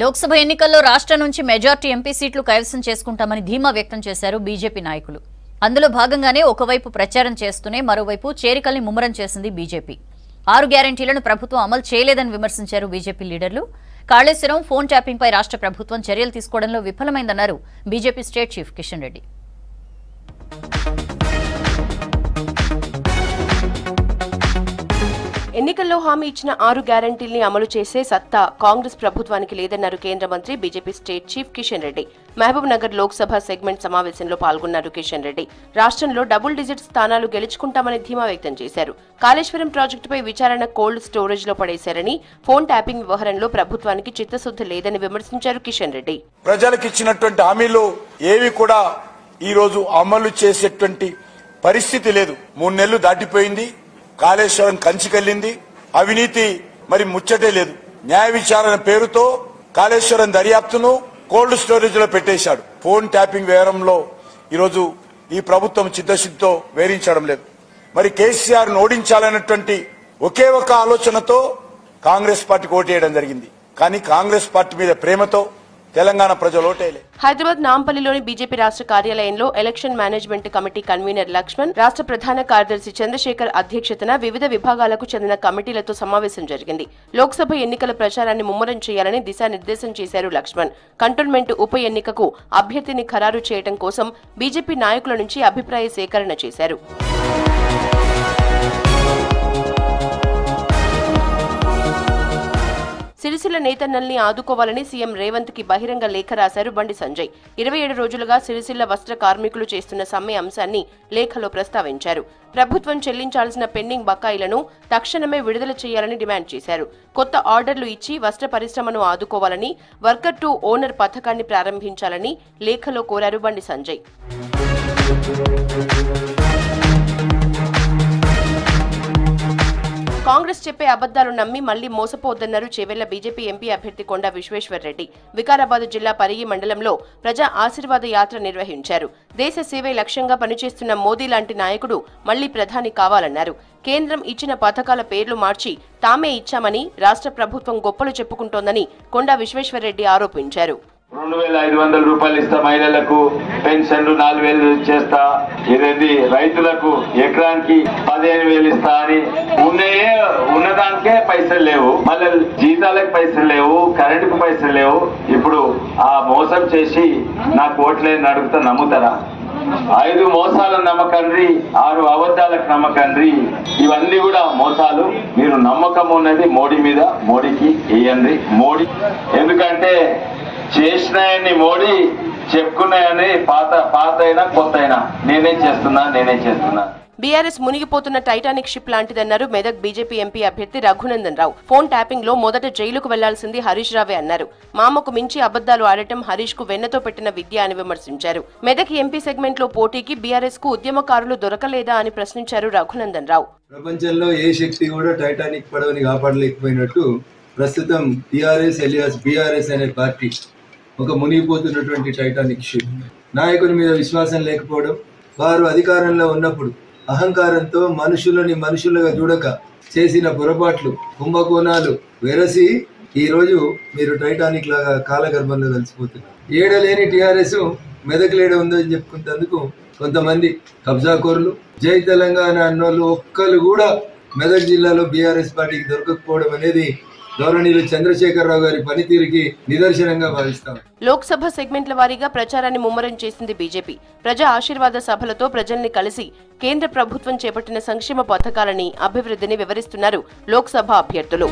లోక్సభ ఎన్నికల్లో రాష్ట్రం నుంచి మెజార్టీ ఎంపీ సీట్లు కైవసం చేసుకుంటామని ధీమా వ్యక్తం చేశారు బీజేపీ నాయకులు. అందులో భాగంగానే ఒకవైపు ప్రచారం చేస్తూనే మరోవైపు చేరికల్ని ముమ్మరం చేసింది బీజేపీ. 6 గ్యారెంటీలను ప్రభుత్వం అమలు చేయలేదని విమర్శించారు బీజేపీ లీడర్లు. కాళేశ్వరం ఫోన్ ట్యాపింగ్ పై రాష్ట్ర ప్రభుత్వం చర్యలు తీసుకోవడంలో విఫలమైందన్నారు BJP state chief Kishan Reddy. ఎన్నికల్లో హామీ ఇచ్చిన 6 గ్యారెంటీల్ని అమలు చేసే సత్తా కాంగ్రెస్ ప్రభుత్వానికి లేదన్నారు కేంద్ర మంత్రి BJP state chief Kishan Reddy. Mahabub Nagar Lok Sabha segment సమావేశంలో పాల్గొన్నారు కిషన్ రెడ్డి. రాష్ట్రంలో డబుల్ డిజిట్ స్థానాలు గెలుచుకుంటామని ధీమా వ్యక్తం చేశారు. కాళేశ్వరం ప్రాజెక్టుపై విచారణ కోల్డ్ స్టోరేజ్ లో పడేశారని, ఫోన్ ట్యాపింగ్ వ్యవహారంలో ప్రభుత్వానికి చిత్తశుద్ధి లేదని విమర్శించారు కిషన్ రెడ్డి. ప్రజలకు ఇచ్చినటువంటి హామీలు ఏవి కూడా ఈ రోజు అమలు చేసేటువంటి పరిస్థితి లేదు. 3 నెలలు దాటిపోయింది. కాళేశ్వరం కంచికెళ్లింది. అవినీతి మరి ముచ్చటే లేదు. న్యాయ విచారణ పేరుతో కాళేశ్వరం దర్యాప్తును కోల్డ్ స్టోరేజ్ లో పెట్టేశాడు. ఫోన్ ట్యాపింగ్ వ్యవహారంలో ఈరోజు ఈ ప్రభుత్వం చిత్తశుద్ధితో వేరించడం లేదు. మరి కేసీఆర్ ను ఓడించాలన్నటువంటి ఒకే ఒక ఆలోచనతో కాంగ్రెస్ పార్టీకి ఓటేయడం జరిగింది. కానీ కాంగ్రెస్ పార్టీ మీద ప్రేమతో తెలంగాణ ప్రజలు ఓటేయలే. హైదరాబాద్ నాంపల్లిలోని బీజేపీ రాష్ట్ర కార్యాలయంలో election management committee convener Lakshman, రాష్ట్ర ప్రధాన కార్యదర్శి చంద్రశేఖర్ అధ్యక్షతన వివిధ విభాగాలకు చెందిన కమిటీలతో సమావేశం జరిగింది. లోక్సభ ఎన్నికల ప్రచారాన్ని ముమ్మరం చేయాలని దిశానిర్దేశం చేశారు లక్ష్మణ్. కంటోన్మెంట్ ఉప ఎన్నికకు అభ్యర్థిని ఖరారు చేయడం కోసం బీజేపీ నాయకుల నుంచి అభిప్రాయ సేకరణ చేశారు. సిరిసిల్ల నేతన్నల్ని ఆదుకోవాలని సీఎం రేవంత్ కి బహిరంగ లేఖ రాశారు బండి సంజయ్. 27 రోజులుగా సిరిసిల్ల వస్త్ర కార్మికులు చేస్తున్న సమ్మె అంశాన్ని లేఖలో ప్రస్తావించారు. ప్రభుత్వం చెల్లించాల్సిన పెండింగ్ బకాయిలను తక్షణమే విడుదల చేయాలని డిమాండ్ చేశారు. కొత్త ఆర్డర్లు ఇచ్చి వస్త్ర పరిశ్రమను ఆదుకోవాలని, వర్కర్ టు ఓనర్ పథకాన్ని ప్రారంభించాలని లేఖలో కోరారు బండి సంజయ్. కాంగ్రెస్ చెప్పే అబద్దాలు నమ్మి మళ్లీ మోసపోవద్దన్నారు చేవెళ్ల బీజేపీ ఎంపీ అభ్యర్థి కొండా విశ్వేశ్వర్రెడ్డి. వికారాబాద్ జిల్లా పరిగి మండలంలో ప్రజా ఆశీర్వాద యాత్ర నిర్వహించారు. దేశ సేవే లక్ష్యంగా పనిచేస్తున్న మోదీ లాంటి నాయకుడు మళ్లీ ప్రధాని కావాలన్నారు. కేంద్రం ఇచ్చిన పథకాల పేర్లు మార్చి తామే ఇచ్చామని రాష్ట్ర ప్రభుత్వం గొప్పలు చెప్పుకుంటోందని కొండా విశ్వేశ్వర్రెడ్డి ఆరోపించారు. 2500 రూపాయలు ఇస్తా, మహిళలకు పెన్షన్లు 4000 చేస్తా, ఇదేంటి రైతులకు ఎకరానికి 15000 ఇస్తా అని ఉన్నదానికే పైసలు లేవు, మళ్ళీ జీతాలకు పైసలు లేవు, కరెంటుకు పైసలు లేవు. ఇప్పుడు ఆ మోసం చేసి నాకు ఓట్లేని అడుగుతా నమ్ముతారా? 5 మోసాల నమ్మకండ్రి, 6 అబద్ధాలకు నమ్మకండ్రి. ఇవన్నీ కూడా మోసాలు. మీరు నమ్మకం ఉన్నది మోడీ మీద, మోడీకి వేయండి. మోడీ ఎందుకంటే చేసినాయని మోడీ, చెప్పుకున్నాయని పాత అయినా కొత్త అయినా నేనే చేస్తున్నా. బీఆర్ఎస్ మునిగిపోతున్న టైటానిక్ షిప్ లాంటిదన్నారు మెదక్ బీజేపీ ఎంపీ అభ్యర్థి రఘునందన్ రావు. ఫోన్ ట్యాపింగ్ లో మొదట జైలుకు వెళ్లాల్సింది హరీష్ రావే అన్నారు. మామకు మించి అబద్దాలు ఆడటం హరీష్ కు వెన్నతో పెట్టిన విద్య అని విమర్శించారు. మెదక్ ఎంపీ సెగ్మెంట్ లో పోటీకి బీఆర్ఎస్ కు ఉద్యమకారులు దొరకలేదా అని ప్రశ్నించారు రఘునందన్ రావు. ప్రపంచంలో ఏ శక్తి కూడా టైటానిక్ పడవని కాపాడలేకపోయినట్టు ప్రస్తుతం టీఆర్ఎస్ ఎలియాస్ బీఆర్ఎస్ అనే పార్టీ ఒక మునిగిపోతున్నటువంటి టైటానిక్ షిప్. నాయకుని మీద విశ్వాసం లేకపోవడం, వారు అధికారంలో ఉన్నప్పుడు అహంకారంతో మనుషులుగా చూడక చేసిన పొరపాట్లు, కుంభకోణాలు వెరసి ఈ రోజు మీరు టైటానిక్ లాగా కాలగర్భంలో కలిసిపోతున్నారు. ఏడలేని టీఆర్ఎస్ మెదక్లేడ ఉందని చెప్పుకునేందుకు కొంతమంది కబ్జాకోర్లు, జై తెలంగాణ అన్నోళ్ళు ఒక్కరు కూడా మెదక్ జిల్లాలో బీఆర్ఎస్ పార్టీకి దొరకకపోవడం అనేది గౌరవనీయులు చంద్రశేఖరరావు గారి పనితీరుకి నిదర్శనంగా భావిస్తాం. లోక్సభ సెగ్మెంట్ల వారీగా ప్రచారాన్ని ముమ్మరం చేసింది బీజేపీ. ప్రజా ఆశీర్వాద సభలతో ప్రజల్ని కలిసి కేంద్ర ప్రభుత్వం చేపట్టిన సంక్షేమ పథకాలని, అభివృద్ధిని వివరిస్తున్నారు లోక్సభ అభ్యర్థులు.